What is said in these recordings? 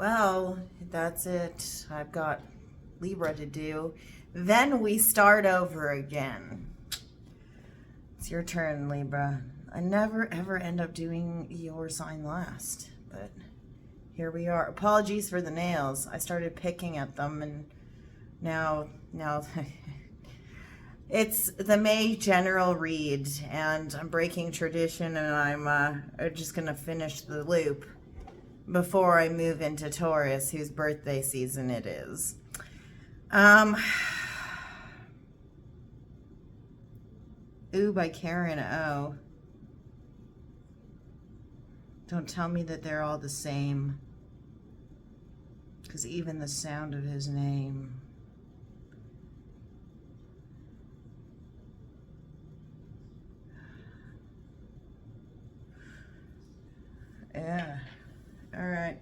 Well, that's it. I've got Libra to do. Then we start over again. It's your turn, Libra. I never ever end up doing your sign last, but here we are. Apologies for the nails. I started picking at them and now it's the May general read, and I'm breaking tradition, and I'm just gonna finish the loop before I move into Taurus, whose birthday season it is. Ooh, by Karen O. Don't tell me that they're all the same, because even the sound of his name. Yeah. All right.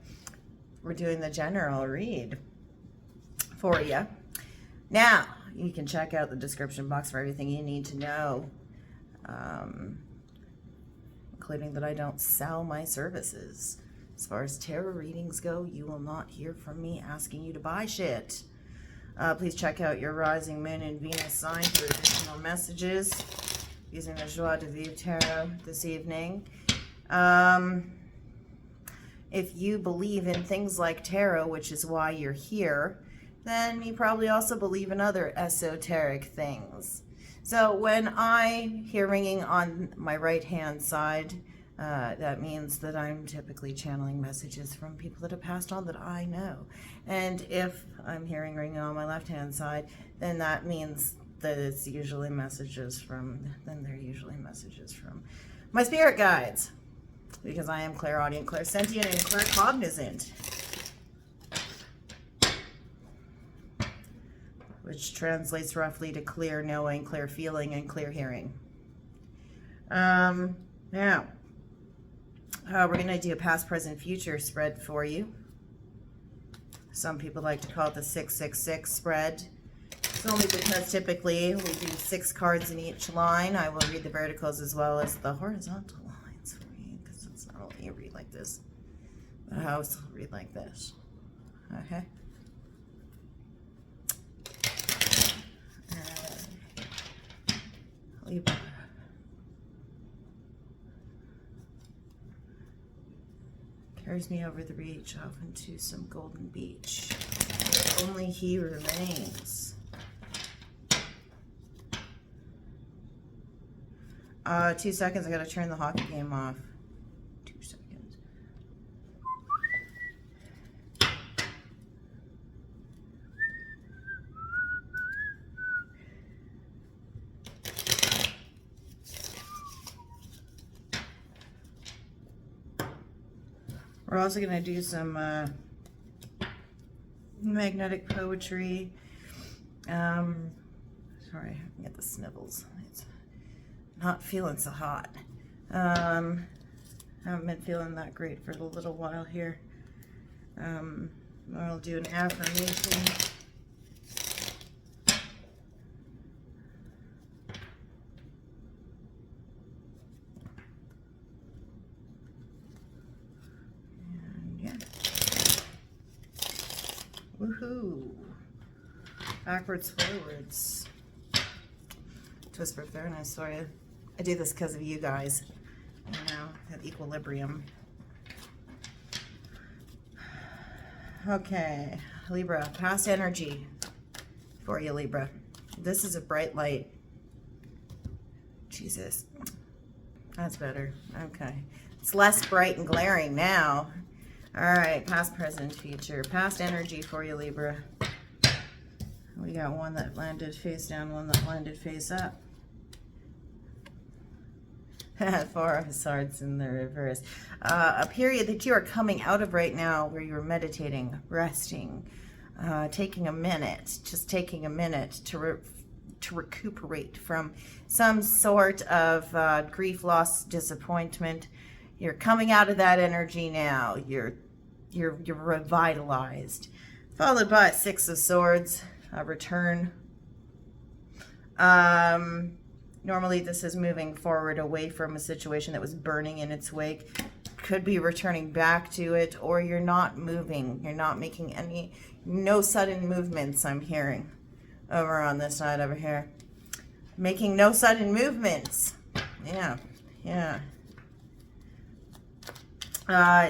We're doing the general read for you. Now, you can check out the description box for everything you need to know, including that I don't sell my services. As far as tarot readings go, you will not hear from me asking you to buy shit. Please check out your rising moon and Venus sign for additional messages using the Joie de Vivre tarot this evening. If you believe in things like tarot, which is why you're here, then you probably also believe in other esoteric things. So when I hear ringing on my right hand side, that means that I'm typically channeling messages from people that have passed on that I know. And if I'm hearing ringing on my left hand side, then that means that it's usually messages from, they're usually messages from my spirit guides, because I am clairaudient, clairsentient, and claircognizant, which translates roughly to clear knowing, clear feeling, and clear hearing. Now, we're going to do a past, present, future spread for you. Some people like to call it the 666 spread. It's only because typically we do 6 cards in each line. I will read the verticals as well as the horizontal lines for you, because it's not only you read like this, but I also read like this. Okay? Libra. Carries me over the reach off into some golden beach. Only he remains. 2 seconds, I gotta turn the hockey game off. 2 seconds. We're also gonna do some magnetic poetry. Sorry, I get the snivels. It's not feeling so hot. Haven't been feeling that great for a little while here. I'll do an affirmation. And yeah. Woohoo! Backwards, forwards. Twist for fairness, sorry. I do this because of you guys. You know, that equilibrium. Okay, Libra, past energy for you, Libra. This is a bright light. Jesus. That's better. Okay. It's less bright and glaring now. All right, past, present, future. Past energy for you, Libra. We got one that landed face down, one that landed face up. 4 of Swords in the reverse. A period that you are coming out of right now where you're meditating, resting, taking a minute, just taking a minute to recuperate from some sort of grief, loss, disappointment. You're coming out of that energy now. You're revitalized. Followed by 6 of Swords, a return. Normally this is moving forward away from a situation that was burning in its wake, could be returning back to it, or you're not moving. You're not making no sudden movements, I'm hearing. Over on this side over here. Making no sudden movements. Yeah.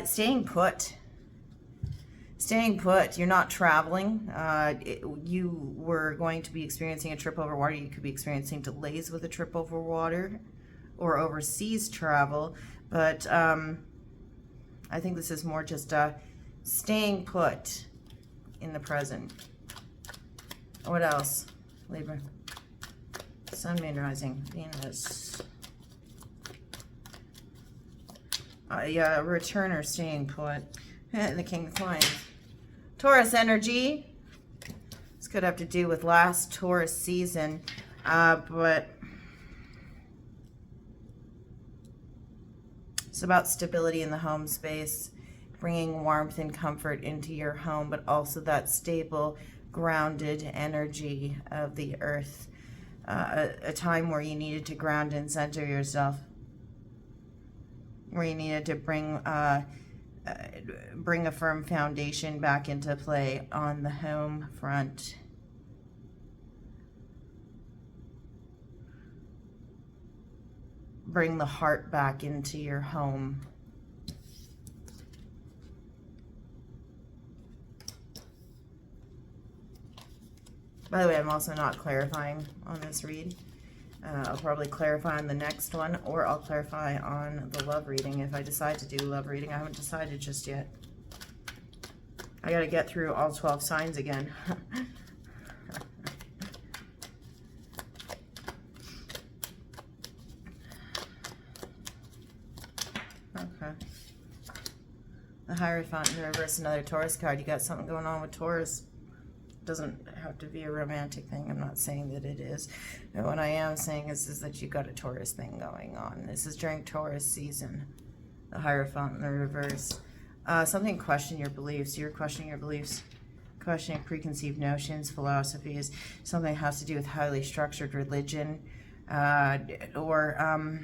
Staying put. Staying put. You're not traveling. You were going to be experiencing a trip over water. You could be experiencing delays with a trip over water or overseas travel. But I think this is more just staying put in the present. What else? Libra. Sun, Moon, Rising, Venus. Yeah, return or staying put. The King of Coins. Taurus energy. This could have to do with last Taurus season, but it's about stability in the home space, bringing warmth and comfort into your home, but also that stable, grounded energy of the earth. A time where you needed to ground and center yourself, where you needed to bring a firm foundation back into play on the home front. Bring the heart back into your home. By the way, I'm also not clarifying on this read. I'll probably clarify on the next one, or I'll clarify on the love reading if I decide to do love reading. I haven't decided just yet. I got to get through all 12 signs again. Okay. The Hierophant in reverse, another Taurus card. You got something going on with Taurus. Doesn't have to be a romantic thing. I'm not saying that it is. But what I am saying is that you got a Taurus thing going on. This is during Taurus season. The Hierophant in the reverse. Something question your beliefs. You're questioning your beliefs. Questioning preconceived notions, philosophies. Something that has to do with highly structured religion. Or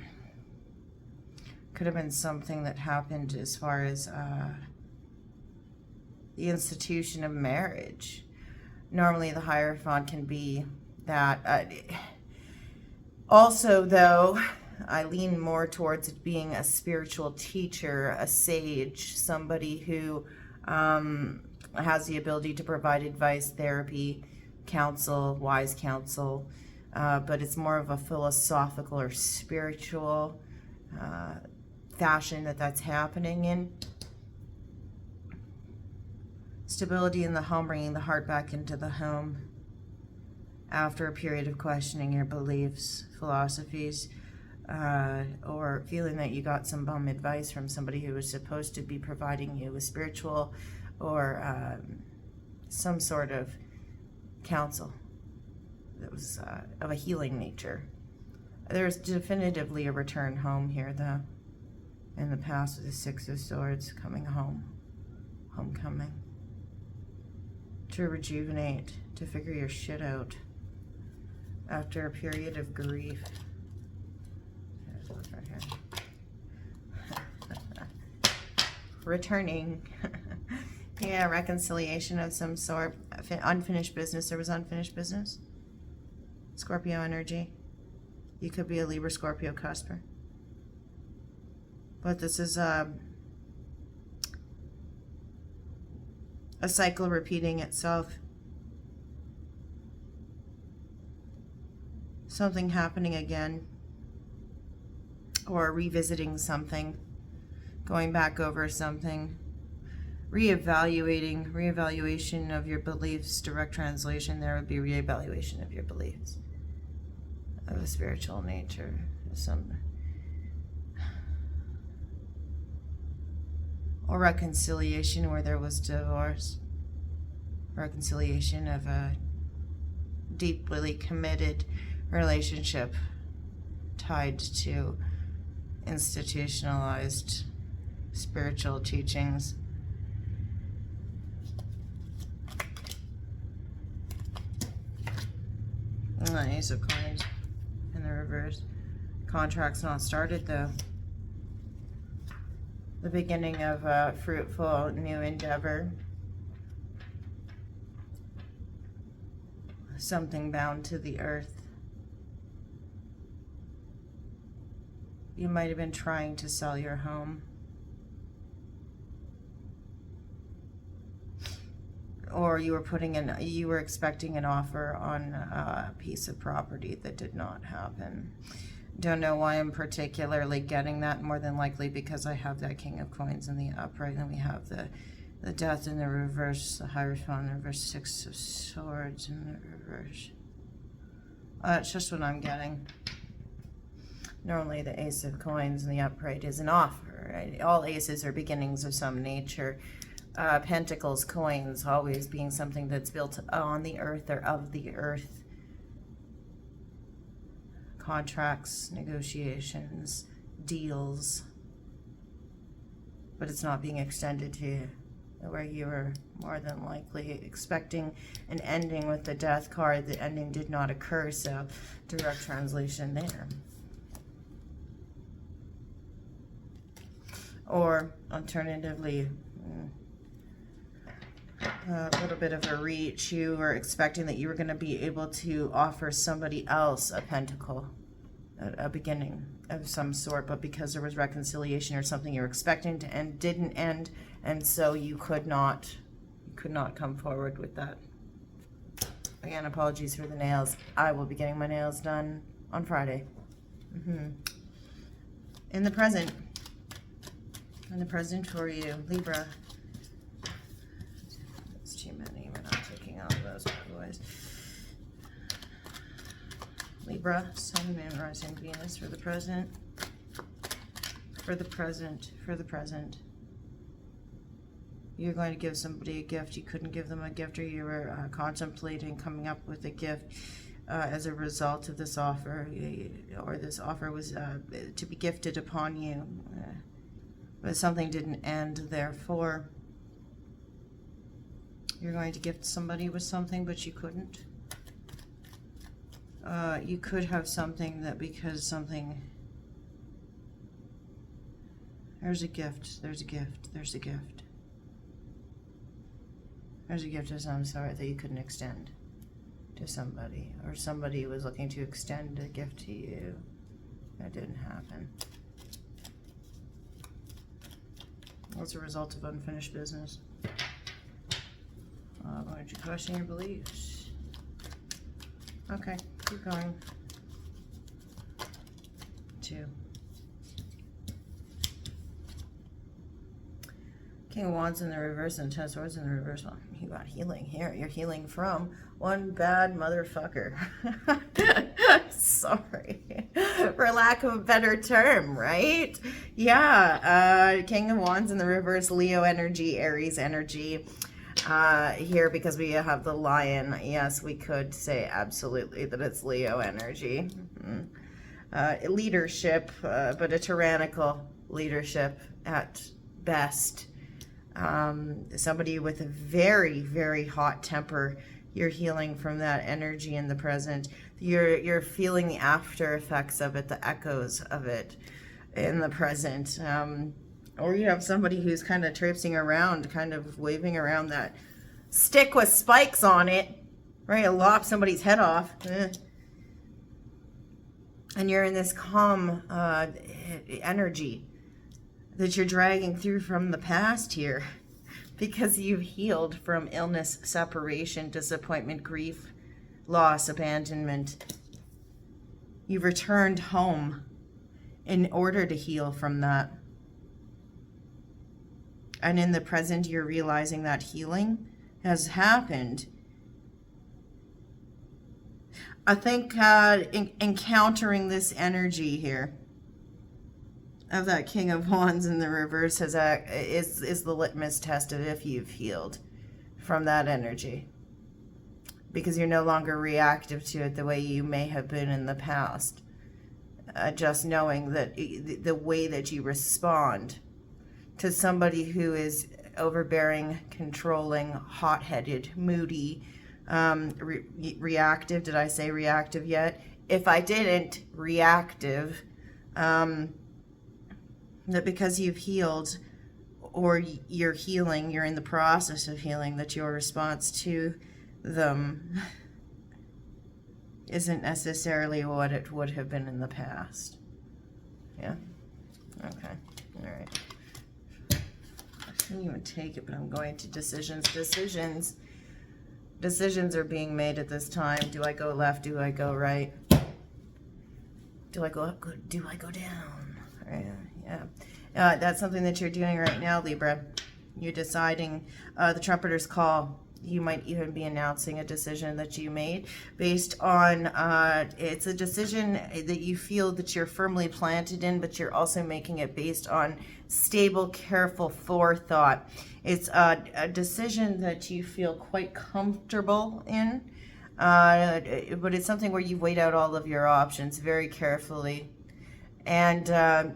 could have been something that happened as far as the institution of marriage. Normally the Hierophant can be that. Also, though, I lean more towards it being a spiritual teacher, a sage, somebody who has the ability to provide advice, therapy, counsel, wise counsel, but it's more of a philosophical or spiritual fashion that's happening in. Stability in the home, bringing the heart back into the home after a period of questioning your beliefs, philosophies, or feeling that you got some bum advice from somebody who was supposed to be providing you with spiritual or some sort of counsel that was of a healing nature. There's definitively a return home here, though. In the past with the Six of Swords, coming home, homecoming. To rejuvenate, to figure your shit out after a period of grief. Right here. Returning. Yeah, reconciliation of some sort. Unfinished business. There was unfinished business. Scorpio energy. You could be a Libra, Scorpio, cusper. But this is a cycle repeating itself. Something happening again. Or revisiting something. Going back over something. Reevaluation of your beliefs. Direct translation there would be reevaluation of your beliefs. Of a spiritual nature. Or reconciliation where there was divorce. Reconciliation of a deeply committed relationship tied to institutionalized spiritual teachings. Ace of Coins in the reverse. Contract's not started though. the beginning of a fruitful new endeavor. Something bound to the earth. You might have been trying to sell your home. Or you were expecting an offer on a piece of property that did not happen. Don't know why I'm particularly getting that, more than likely because I have that King of Coins in the upright, and we have the Death in the reverse, the Hierophant in the reverse, Six of Swords in the reverse. It's just what I'm getting. Normally the Ace of Coins in the upright is an offer, right? All aces are beginnings of some nature. Pentacles, coins, always being something that's built on the earth or of the earth. Contracts, negotiations, deals. But it's not being extended to you, where you were more than likely expecting an ending with the Death card. The ending did not occur, so direct translation there. Or alternatively, a little bit of a reach. You were expecting that you were going to be able to offer somebody else a pentacle, a beginning of some sort, but because there was reconciliation or something you were expecting to end didn't end, and so you could not come forward with that. Again, apologies for the nails. I will be getting my nails done on Friday. In the present for you, Libra. That's too many. We're not taking all of those boys. Libra, Sun, Moon, Rising, Venus for the present. For the present. You're going to give somebody a gift. You couldn't give them a gift, or you were contemplating coming up with a gift as a result of this offer, or this offer was to be gifted upon you. But something didn't end, therefore you're going to gift somebody with something, but you couldn't. You could have something that because something... There's a gift of some sort that you couldn't extend to somebody, or somebody was looking to extend a gift to you. That didn't happen. As a result of unfinished business. Why don't you question your beliefs? Okay, keep going. 2. King of Wands in the reverse and 10 Swords in the reverse. Well, you got healing here. You're healing from one bad motherfucker. Sorry. For lack of a better term, right? Yeah. King of Wands in the reverse, Leo energy, Aries energy. Here, because we have the Lion, yes, we could say absolutely that it's Leo energy. Leadership, but a tyrannical leadership at best. Somebody with a very, very hot temper. You're healing from that energy in the present. You're feeling the after effects of it, the echoes of it in the present. Or you have somebody who's kind of traipsing around, kind of waving around that stick with spikes on it, ready to lop somebody's head off. And you're in this calm energy that you're dragging through from the past here, because you've healed from illness, separation, disappointment, grief, loss, abandonment. You've returned home in order to heal from that. And in the present, you're realizing that healing has happened. I think encountering this energy here of that King of Wands in the reverse is the litmus test of if you've healed from that energy, because you're no longer reactive to it the way you may have been in the past. Just knowing that the way that you respond to somebody who is overbearing, controlling, hot-headed, moody, reactive. Did I say reactive yet? If I didn't, reactive. That because you've healed or you're healing, you're in the process of healing, that your response to them isn't necessarily what it would have been in the past. Yeah? Okay. All right. I didn't even take it, but I'm going to decisions. Decisions are being made at this time. Do I go left? Do I go right? Do I go up? Do I go down? Yeah. That's something that you're doing right now, Libra. You're deciding the trumpeter's call. You might even be announcing a decision that you made based on, it's a decision that you feel that you're firmly planted in, but you're also making it based on stable, careful forethought. It's a decision that you feel quite comfortable in, but it's something where you weighed out all of your options very carefully. And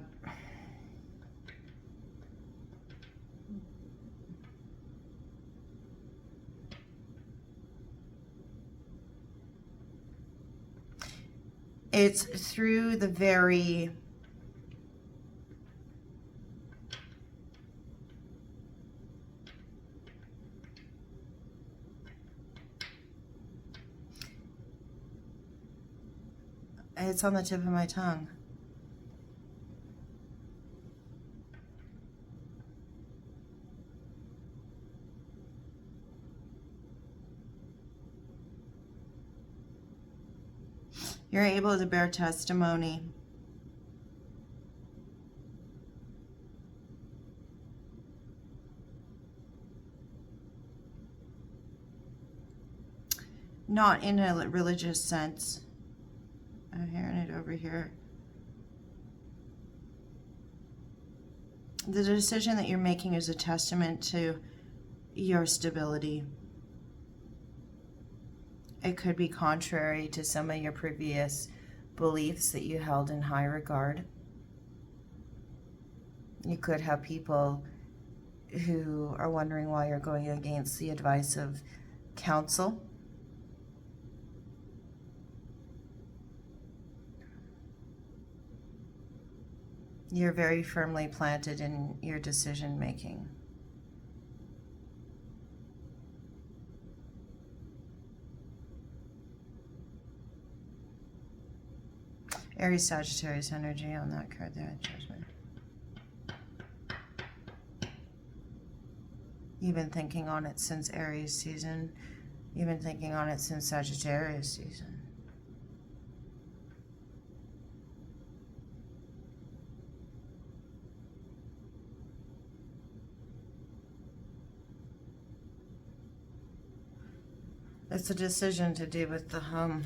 it's through the very it's on the tip of my tongue. You're able to bear testimony. Not in a religious sense. I'm hearing it over here. The decision that you're making is a testament to your stability. It could be contrary to some of your previous beliefs that you held in high regard. You could have people who are wondering why you're going against the advice of counsel. You're very firmly planted in your decision making. Aries, Sagittarius energy on that card there, Judgment. You've been thinking on it since Aries season. You've been thinking on it since Sagittarius season. It's a decision to do with the hum.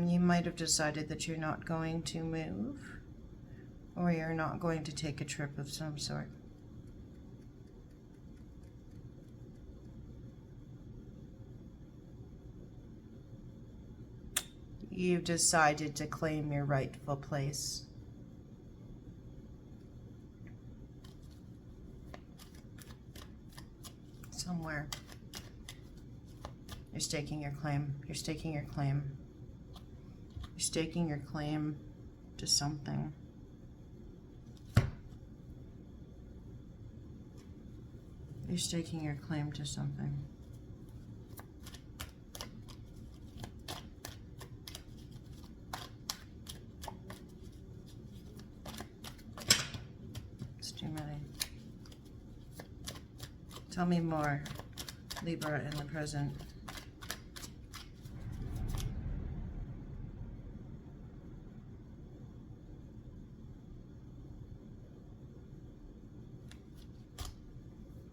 You might have decided that you're not going to move, or you're not going to take a trip of some sort. You've decided to claim your rightful place. Somewhere. You're staking your claim. You're staking your claim. You're staking your claim to something. You're staking your claim to something. It's too many. Tell me more, Libra in the present.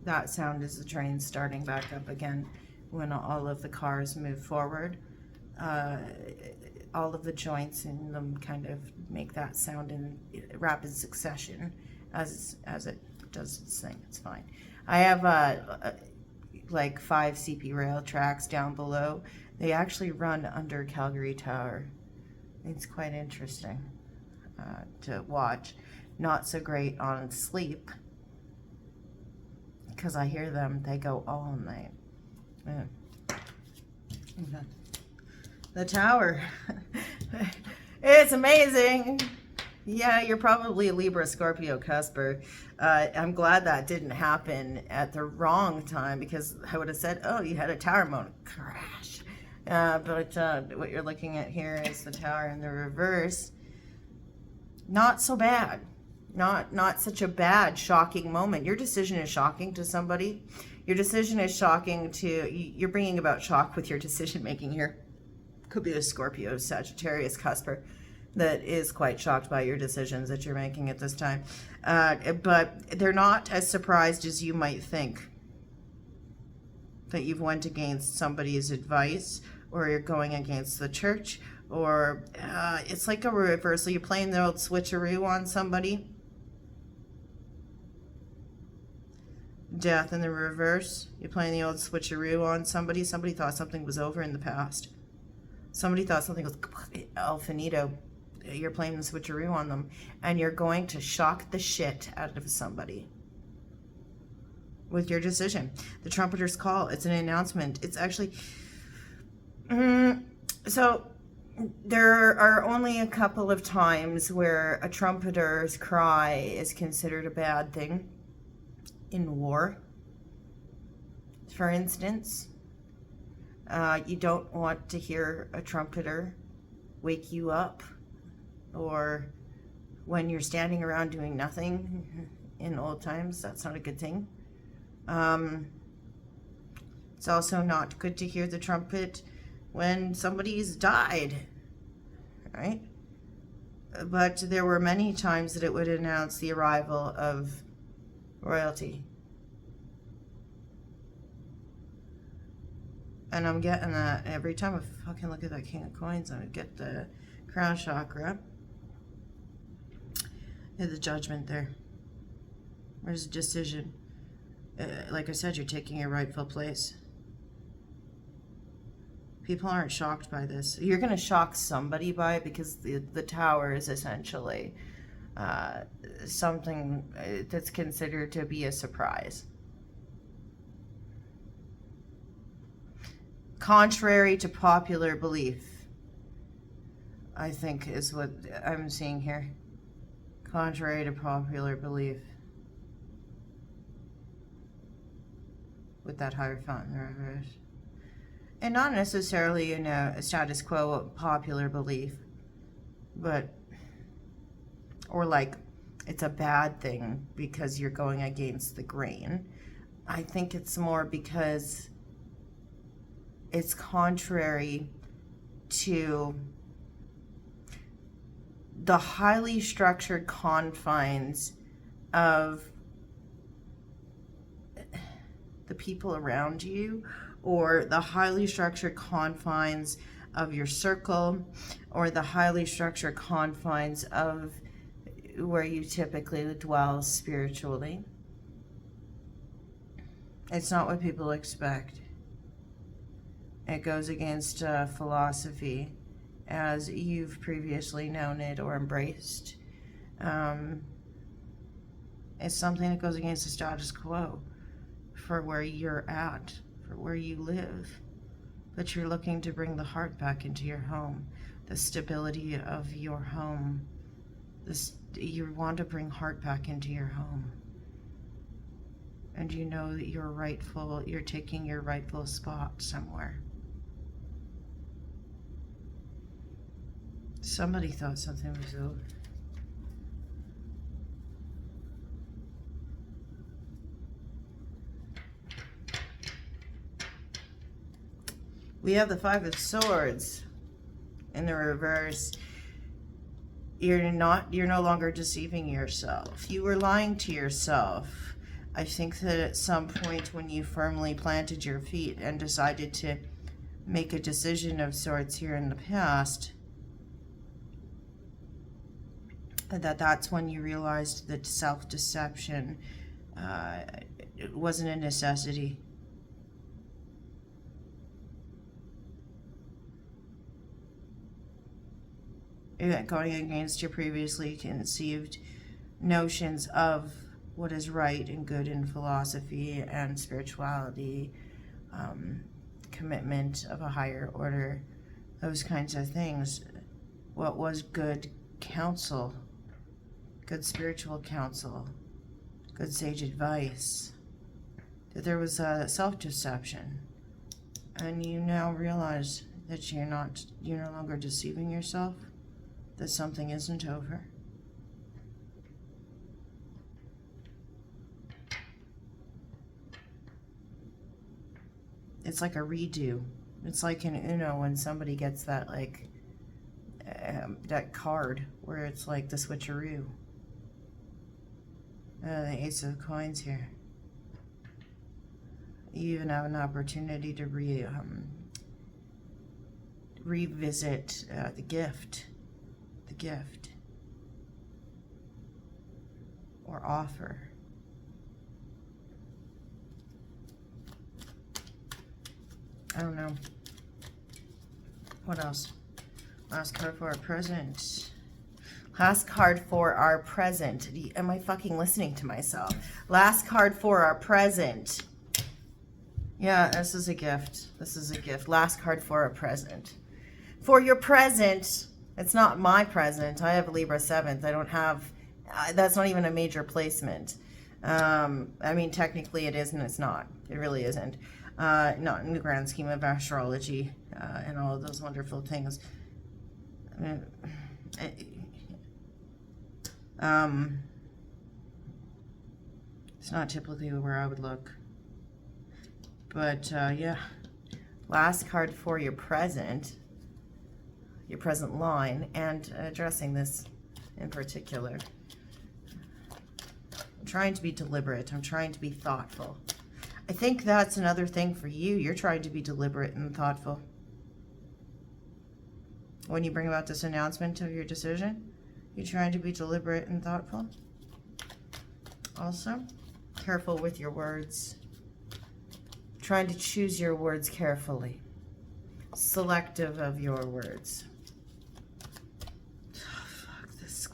That sound is the train starting back up again when all of the cars move forward. All of the joints in them kind of make that sound in rapid succession as it does its thing. It's fine. I have like 5 CP rail tracks down below. They actually run under Calgary Tower. It's quite interesting to watch. Not so great on sleep, because I hear them, they go all night. Yeah. Okay. The tower. It's amazing. Yeah, you're probably a Libra Scorpio cusper. I'm glad that didn't happen at the wrong time, because I would have said, oh, you had a tower moment. Crash. But what you're looking at here is the tower in the reverse. Not so bad. Not such a bad, shocking moment. Your decision is shocking to somebody. Your decision is shocking to, you're bringing about shock with your decision making here. Could be a Scorpio, Sagittarius cusper that is quite shocked by your decisions that you're making at this time. But they're not as surprised as you might think that you've went against somebody's advice, or you're going against the church, or it's like a reversal. You're playing the old switcheroo on somebody. Death in the reverse. You're playing the old switcheroo on somebody. Somebody thought something was over in the past. Somebody thought something was el finito. You're playing the switcheroo on them, and you're going to shock the shit out of somebody with your decision. The trumpeter's call. It's an announcement. It's actually... So there are only a couple of times where a trumpeter's cry is considered a bad thing. In war, for instance, you don't want to hear a trumpeter wake you up, or when you're standing around doing nothing in old times. That's not a good thing. It's also not good to hear the trumpet when somebody's died, right? But there were many times that it would announce the arrival of royalty. And I'm getting that every time I fucking look at that King of Coins, I get the crown chakra. And the judgment there. There's a decision. Like I said, you're taking your rightful place. People aren't shocked by this. You're going to shock somebody by it, because the tower is essentially something that's considered to be a surprise. Contrary to popular belief, I think is what I'm seeing here. Contrary to popular belief. With that Hierophant in the reverse. And not necessarily in a status quo popular belief, but, or like it's a bad thing because you're going against the grain. I think it's more because it's contrary to the highly structured confines of the people around you, or the highly structured confines of your circle, or the highly structured confines of where you typically dwell spiritually. It's not what people expect. It goes against philosophy as you've previously known it or embraced. It's something that goes against the status quo for where you're at, for where you live. But you're looking to bring the heart back into your home, the stability of your home. You want to bring heart back into your home. And you know that you're taking your rightful spot somewhere. Somebody thought something was over. We have the Five of Swords in the reverse. You're no longer deceiving yourself. You were lying to yourself. I think that at some point when you firmly planted your feet and decided to make a decision of sorts here in the past, that's when you realized that self-deception it wasn't a necessity. Going against your previously conceived notions of what is right and good in philosophy and spirituality, commitment of a higher order, those kinds of things. What was good counsel good spiritual counsel, good sage advice, that there was a self-deception, and you now realize that you're no longer deceiving yourself, that something isn't over. It's like a redo. It's like in Uno when somebody gets that, like, that card where it's like the switcheroo. The Ace of Coins here. You even have an opportunity to revisit the gift. Or offer. I don't know. What else? Last card for our present. Last card for our present. Am I fucking listening to myself? Last card for our present. Yeah, this is a gift. This is a gift. Last card for our present. For your present, it's not my present. I have Libra 7th. I don't have, that's not even a major placement. I mean, technically it is and it's not. It really isn't. Not in the grand scheme of astrology and all of those wonderful things. It's not typically where I would look. But yeah, last card for your present line, and addressing this in particular. I'm trying to be deliberate. I'm trying to be thoughtful. I think that's another thing for you. You're trying to be deliberate and thoughtful. When you bring about this announcement of your decision, you're trying to be deliberate and thoughtful. Also, careful with your words. Trying to choose your words carefully. Selective of your words. Oh, fuck, this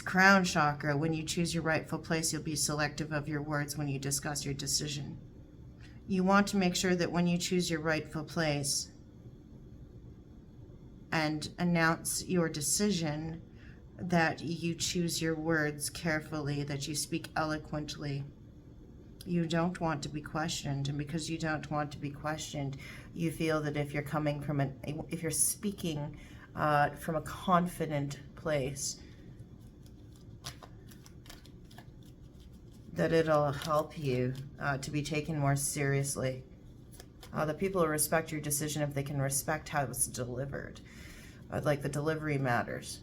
crown chakra. When you choose your rightful place, you'll be selective of your words when you discuss your decision. You want to make sure that when you choose your rightful place and announce your decision, that you choose your words carefully, that you speak eloquently. You don't want to be questioned, and because you don't want to be questioned, you feel that if you're coming from if you're speaking from a confident place, that it'll help you to be taken more seriously. The people will respect your decision if they can respect how it's delivered. Like the delivery matters.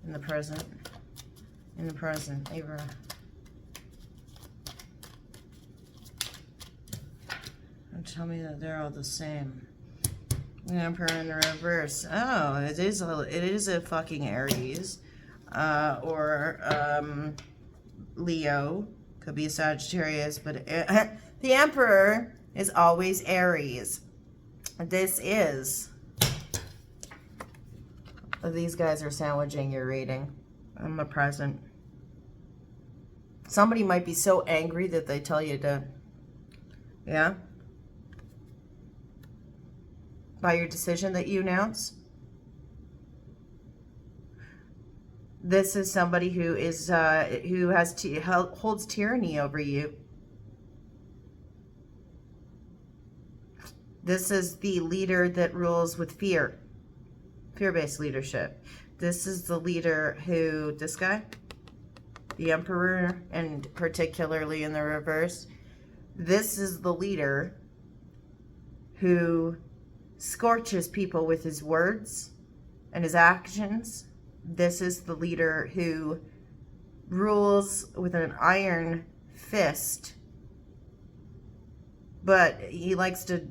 In the present, Libra. And tell me that they're all the same. The Emperor in the reverse. Oh, it is a fucking Aries, or Leo. Could be a Sagittarius, but the Emperor is always Aries. This is. These guys are sandwiching your reading. I'm the present. Somebody might be so angry that they tell you to, yeah? By your decision that you announce. This is somebody who is holds tyranny over you. This is the leader that rules with fear. Fear-based leadership. This is the leader who, this guy, the Emperor, and particularly in the reverse, this is the leader who scorches people with his words and his actions. This is the leader who rules with an iron fist, but he likes to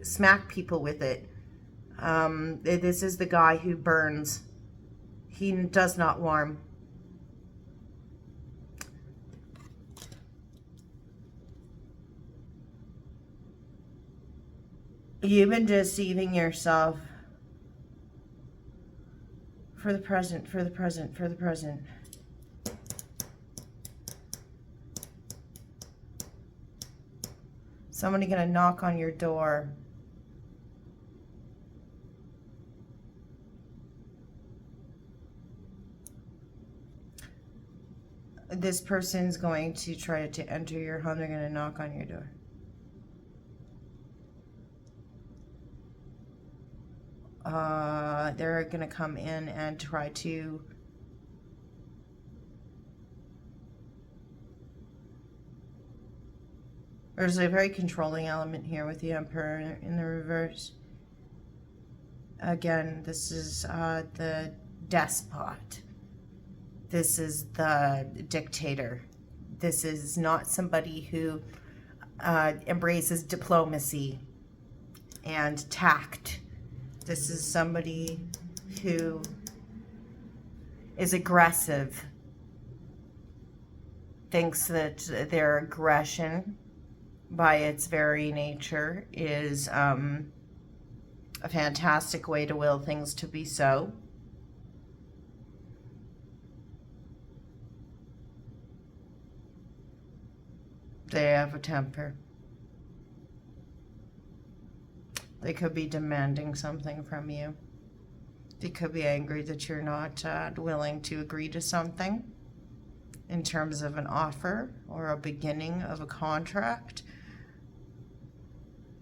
smack people with it. This is the guy who burns. He does not warm. You've been deceiving yourself for the present. Somebody gonna knock on your door. This person's going to try to enter your home. They're going to knock on your door. They're going to come in and try to there's a very controlling element here with the Emperor in the reverse. Again, this is the despot. This is the dictator. This is not somebody who embraces diplomacy and tact. This is somebody who is aggressive, thinks that their aggression by its very nature is a fantastic way to will things to be so. They have a temper. They could be demanding something from you. They could be angry that you're not willing to agree to something in terms of an offer or a beginning of a contract.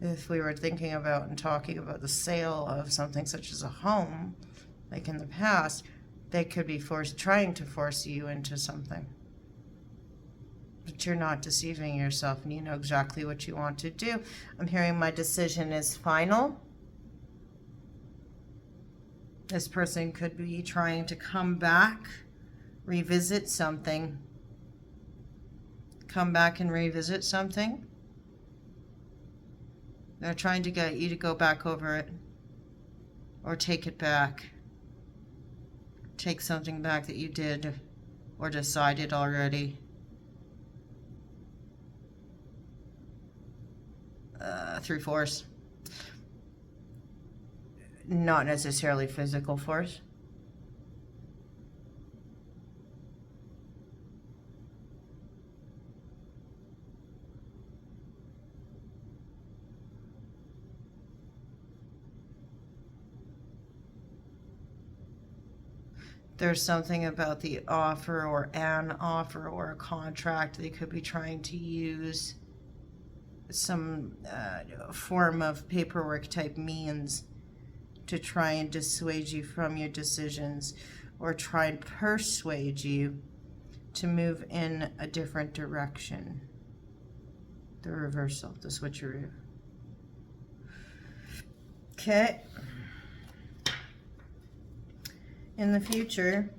If we were thinking about and talking about the sale of something such as a home, like in the past, they could be trying to force you into something. But you're not deceiving yourself, and you know exactly what you want to do. I'm hearing my decision is final. This person could be trying to come back, revisit something. Come back and revisit something. They're trying to get you to go back over it or take it back. Take something back that you did or decided already. Through force. Not necessarily physical force. There's something about the offer or an offer or a contract they could be trying to use some form of paperwork type means to try and dissuade you from your decisions or try and persuade you to move in a different direction. The reversal, the switcheroo. Okay. In the future,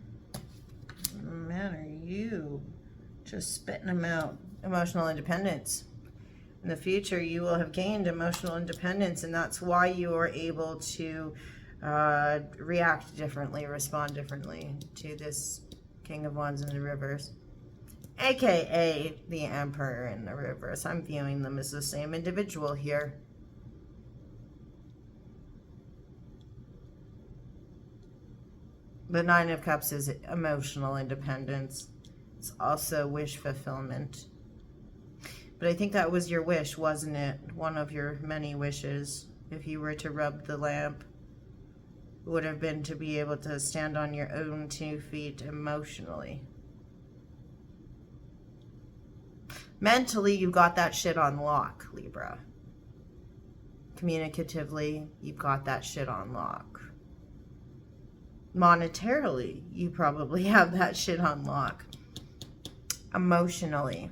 man, are you just spitting them out? Emotional independence. In the future, you will have gained emotional independence, and that's why you are able to react differently, respond differently to this King of Wands in the reverse, aka the Emperor in the reverse. I'm viewing them as the same individual here. The Nine of Cups is emotional independence. It's also wish fulfillment. But I think that was your wish, wasn't it? One of your many wishes, if you were to rub the lamp, would have been to be able to stand on your own 2 feet emotionally. Mentally, you got that shit on lock, Libra. Communicatively, you've got that shit on lock. Monetarily, you probably have that shit on lock. Emotionally,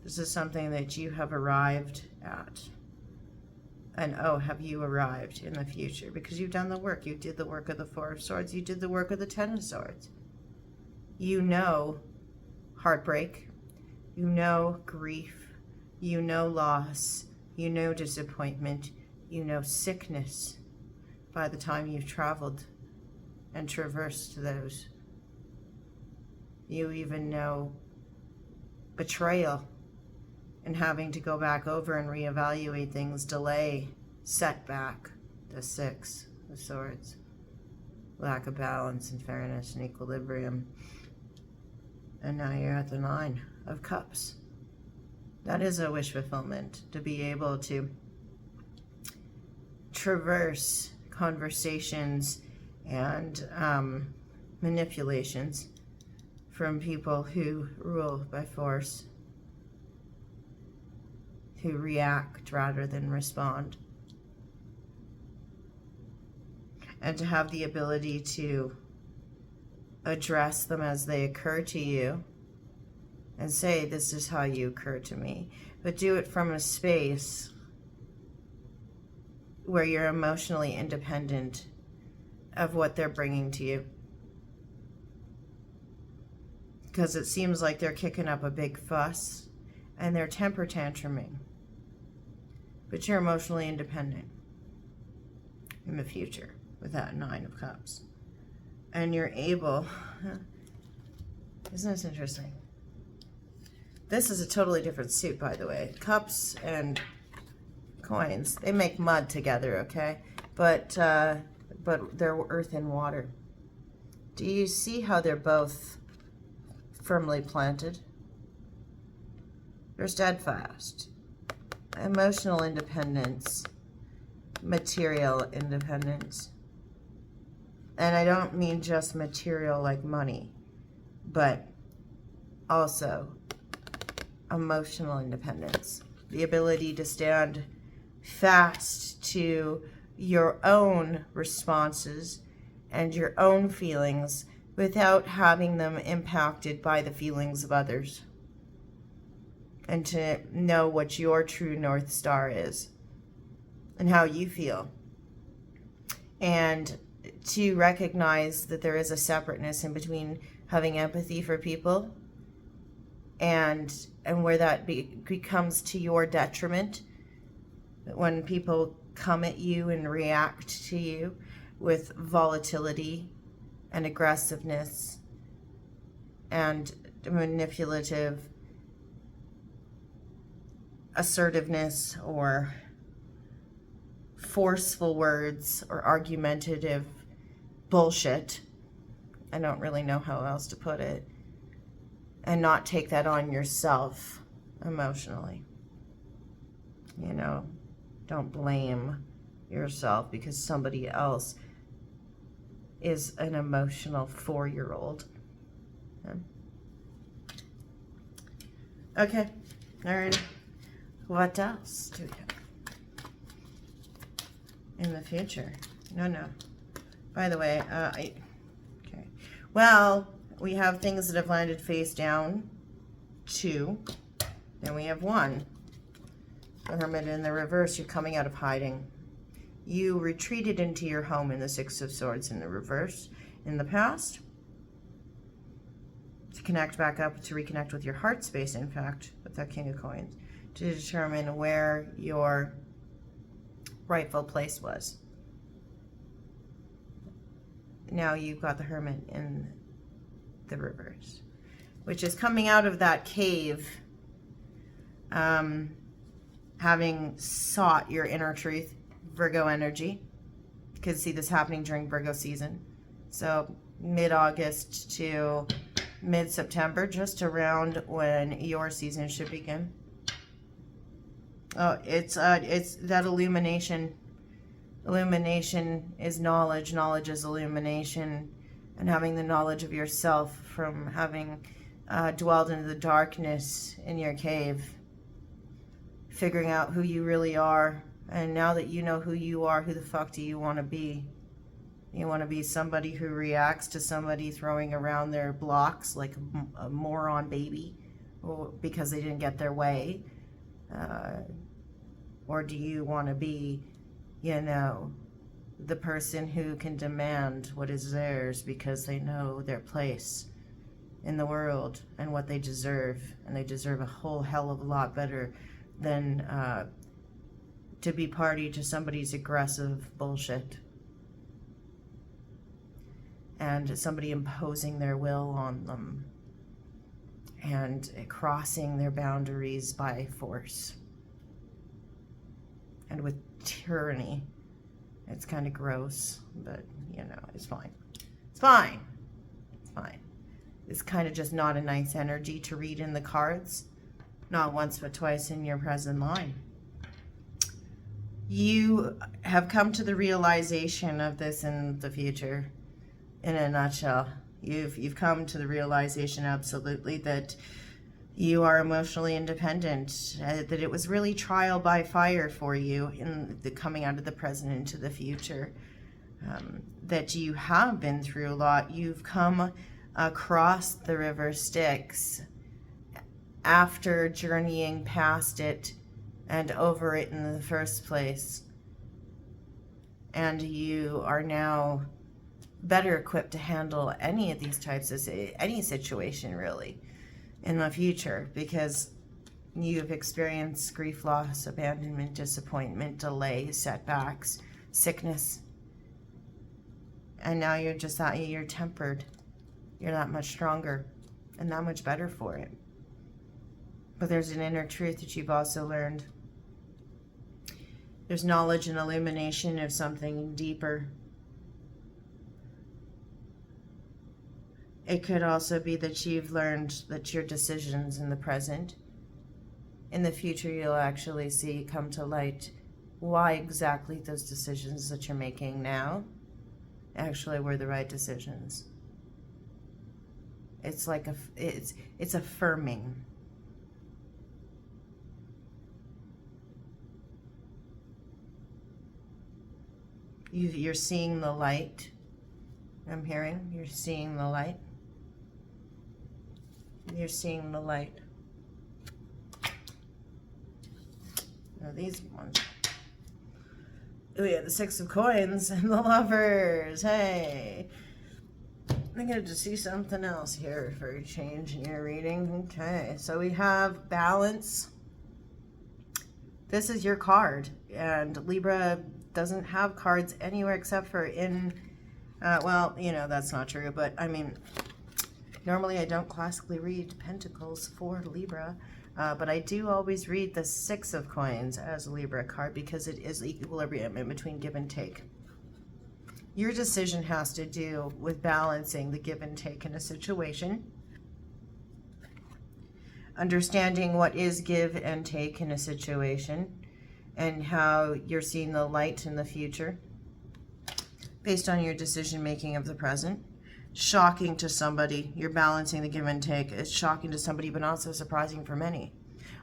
this is something that you have arrived at. And oh, have you arrived in the future? Because you've done the work. You did the work of the Four of Swords. You did the work of the Ten of Swords. You know heartbreak. You know grief. You know loss. You know disappointment. You know sickness by the time you've traveled and traversed those. You even know betrayal and having to go back over and reevaluate things, delay, setback, the Six of Swords, lack of balance and fairness and equilibrium. And now you're at the Nine of Cups. That is a wish fulfillment, to be able to traverse conversations and manipulations from people who rule by force, who react rather than respond. And to have the ability to address them as they occur to you and say, this is how you occur to me. But do it from a space where you're emotionally independent of what they're bringing to you. Because it seems like they're kicking up a big fuss and they're temper tantruming. But you're emotionally independent in the future with that 9 of Cups. And you're able, isn't this interesting? This is a totally different suit, by the way. Cups and coins, they make mud together, okay? But they're earth and water. Do you see how they're both firmly planted? They're steadfast. Emotional independence, material independence. And I don't mean just material like money, but also emotional independence. The ability to stand fast to your own responses and your own feelings without having them impacted by the feelings of others. And to know what your true North Star is and how you feel. And to recognize that there is a separateness in between having empathy for people and where that becomes to your detriment when people come at you and react to you with volatility and aggressiveness and manipulative assertiveness or forceful words or argumentative bullshit. I don't really know how else to put it. And not take that on yourself emotionally. You know, don't blame yourself because somebody else is an emotional 4-year-old. Okay, all right. What else do we have in the future? No. By the way, okay. Well, we have things that have landed face down, 2. Then we have 1. The Hermit in the reverse, you're coming out of hiding. You retreated into your home in the 6 of Swords in the reverse in the past. To connect back up, to reconnect with your heart space, in fact, with that King of Coins. To determine where your rightful place was. Now you've got the Hermit in the reverse, which is coming out of that cave, having sought your inner truth, Virgo energy. You can see this happening during Virgo season. So mid-August to mid-September, just around when your season should begin. Oh, it's that illumination. Illumination is knowledge. Knowledge is illumination. And having the knowledge of yourself from having dwelled into the darkness in your cave. Figuring out who you really are. And now that you know who you are, who the fuck do you want to be? You want to be somebody who reacts to somebody throwing around their blocks like a moron baby because they didn't get their way? Or do you want to be, you know, the person who can demand what is theirs because they know their place in the world and what they deserve, and they deserve a whole hell of a lot better than to be party to somebody's aggressive bullshit and somebody imposing their will on them and crossing their boundaries by force and with tyranny. It's kind of gross, but you know, it's fine. It's fine. It's fine. It's kind of just not a nice energy to read in the cards. Not once, but twice in your present line. You have come to the realization of this in the future, in a nutshell. You've come to the realization, absolutely, that you are emotionally independent, that it was really trial by fire for you in the coming out of the present into the future, that you have been through a lot. You've come across the river Styx after journeying past it and over it in the first place. And you are now better equipped to handle any of these types of, any situation really, in the future, because you've experienced grief, loss, abandonment, disappointment, delay, setbacks, sickness. And now you're just that, you're tempered. You're that much stronger and that much better for it. But there's an inner truth that you've also learned. There's knowledge and illumination of something deeper. It could also be that you've learned that your decisions in the present, in the future, you'll actually see come to light why exactly those decisions that you're making now actually were the right decisions. It's like it's affirming. You're seeing the light. I'm hearing you're seeing the light. You're seeing the light. Now these ones. Oh yeah, the Six of Coins and the Lovers. Hey. I get to see something else here for a change in your reading. Okay, so we have balance. This is your card, and Libra doesn't have cards anywhere except for in, well, you know, that's not true, but I mean, normally I don't classically read Pentacles for Libra, but I do always read the Six of Coins as a Libra card because it is equilibrium in between give and take. Your decision has to do with balancing the give and take in a situation, understanding what is give and take in a situation, and how you're seeing the light in the future based on your decision making of the present. Shocking to somebody, you're balancing the give and take. It's shocking to somebody, but not so surprising for many.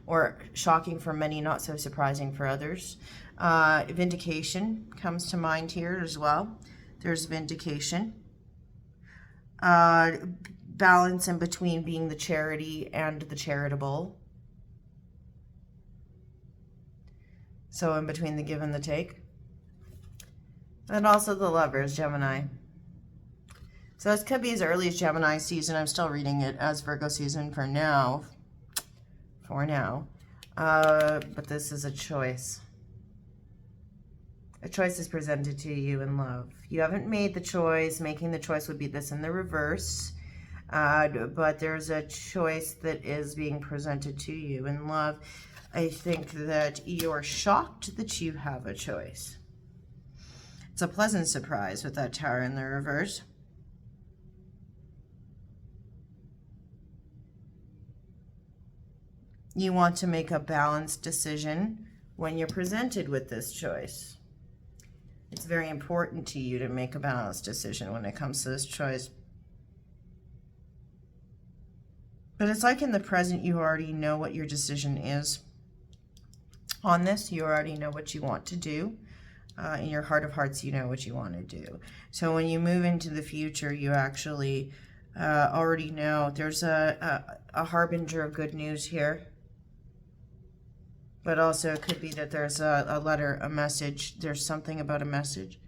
Or shocking for many, not so surprising for others. Vindication comes to mind here as well. There's vindication. Balance in between being the charity and the charitable. So in between the give and the take. And also the Lovers, Gemini. So this could be as early as Gemini season. I'm still reading it as Virgo season for now. But this is a choice. A choice is presented to you in love. You haven't made the choice. Making the choice would be this in the reverse. But there's a choice that is being presented to you in love. I think that you're shocked that you have a choice. It's a pleasant surprise with that Tower in the reverse. You want to make a balanced decision when you're presented with this choice. It's very important to you to make a balanced decision when it comes to this choice. But it's like in the present, you already know what your decision is. On this, you already know what you want to do. In your heart of hearts, you know what you want to do. So when you move into the future, you actually already know. There's a harbinger of good news here. But also it could be that there's a letter, a message. There's something about a message.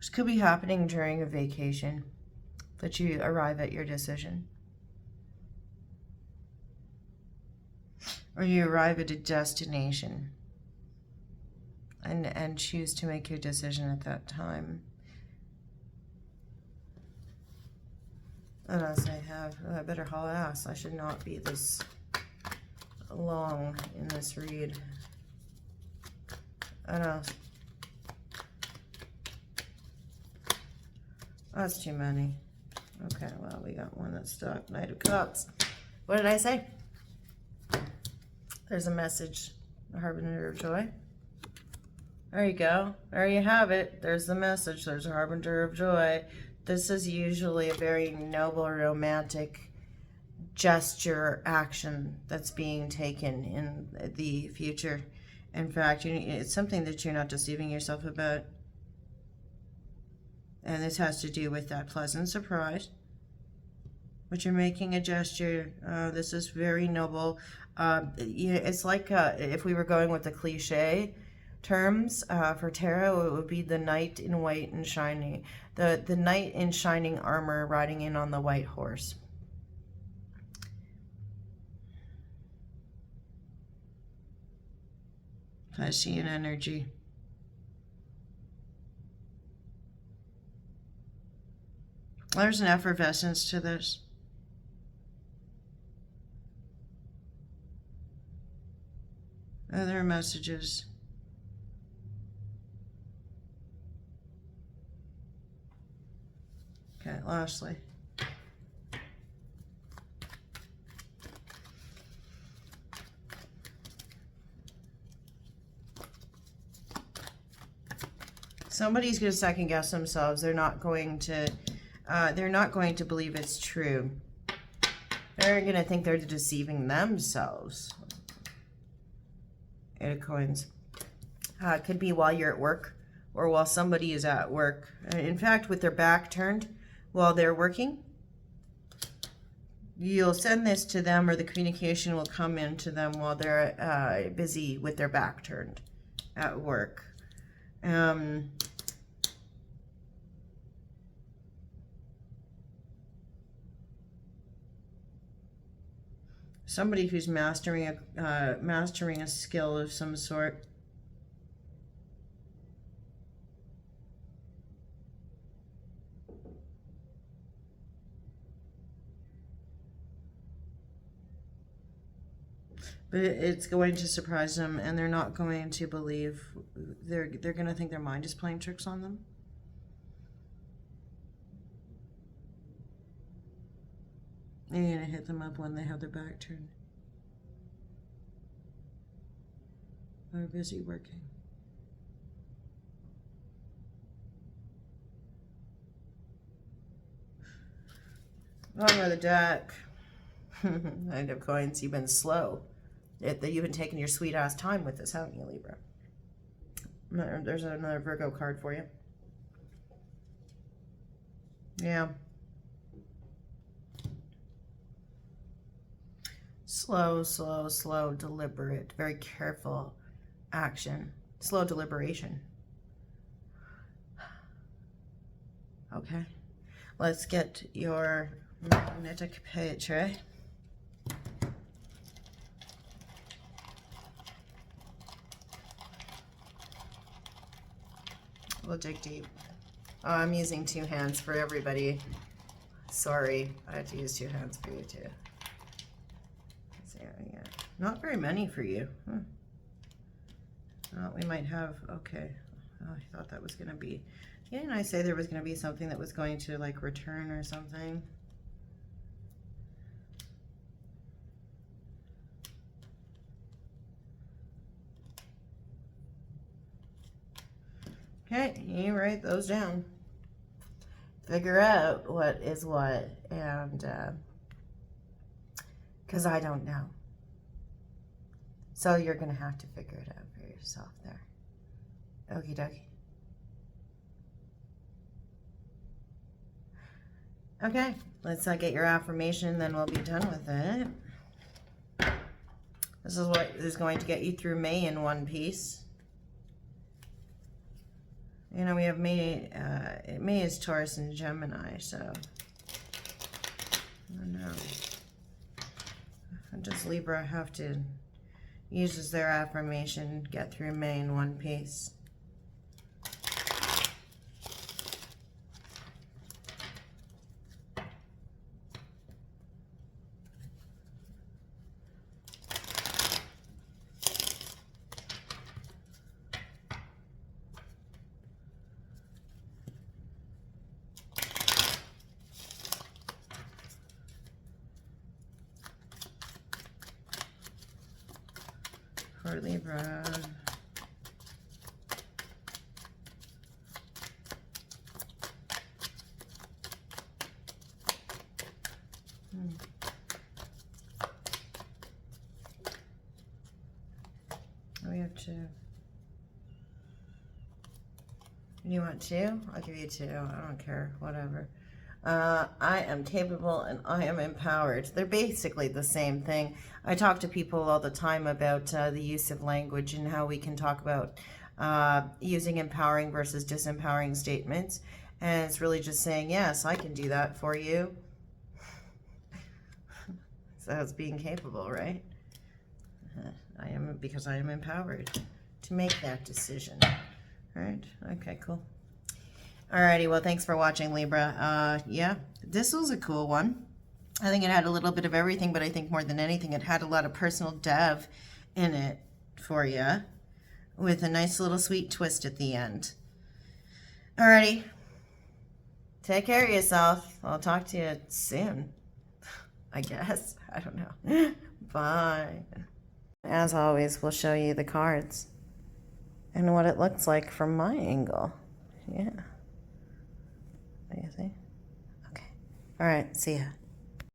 This could be happening during a vacation, that you arrive at your decision. Or you arrive at a destination and choose to make your decision at that time. What else I have? Oh, I better haul ass. I should not be this long in this read. I know. That's too many. Okay, well, we got one that's stuck. Knight of Cups. What did I say? There's a message. A harbinger of joy. There you go. There you have it. There's the message. There's a harbinger of joy. This is usually a very noble, romantic gesture, action that's being taken in the future. In fact, it's something that you're not deceiving yourself about. And this has to do with that pleasant surprise. But you're making a gesture. This is very noble. It's like if we were going with the cliche terms for tarot, it would be the knight in white and shiny. The knight in shining armor riding in on the white horse. I see an energy. There's an effervescence to this. Other messages. Okay, lastly. Somebody's going to second guess themselves. They're not going to believe it's true. They're going to think they're deceiving themselves. Eight of Coins. It could be while you're at work or while somebody is at work. In fact, with their back turned while they're working, you'll send this to them or the communication will come in to them while they're busy with their back turned at work. Somebody who's mastering a skill of some sort. But it's going to surprise them, and they're not going to believe. They're going to think their mind is playing tricks on them. And you're going to hit them up when they have their back turned. They're busy working. Bottom of the deck. Knight of Coins. You've been slow. You've been taking your sweet ass time with this, haven't you, Libra? There's another Virgo card for you. Yeah. Slow, slow, slow, deliberate, very careful action. Slow deliberation. Okay. Let's get your magnetic picture. We'll dig deep. Oh, I'm using two hands for everybody. Sorry, I had to use two hands for you too. So, yeah. Not very many for you. We might have, okay. Oh, I thought that was going to be, didn't I say there was going to be something that was going to like return or something? Okay, you write those down. Figure out what is what, and because I don't know. So you're going to have to figure it out for yourself there. Okie dokie. Okay, let's get your affirmation, then we'll be done with it. This is what is going to get you through May in one piece. You know, we have May, May is Taurus and Gemini, so I don't know. Does Libra have to use as their affirmation, get through May in one piece? for Libra. We have 2. You want 2? I'll give you 2. I don't care. Whatever. I am capable and I am empowered. They're basically the same thing. I talk to people all the time about the use of language and how we can talk about using empowering versus disempowering statements. And it's really just saying, yes, I can do that for you. So it's being capable, right? I am, because I am empowered to make that decision. All right. Okay, cool. Alrighty, well, thanks for watching, Libra. Yeah, this was a cool one. I think it had a little bit of everything, but I think more than anything, it had a lot of personal dev in it for you, with a nice little sweet twist at the end. Alrighty, take care of yourself. I'll talk to you soon, I guess. I don't know. Bye. As always, we'll show you the cards and what it looks like from my angle. Yeah. What do you think? Okay. All right. See ya.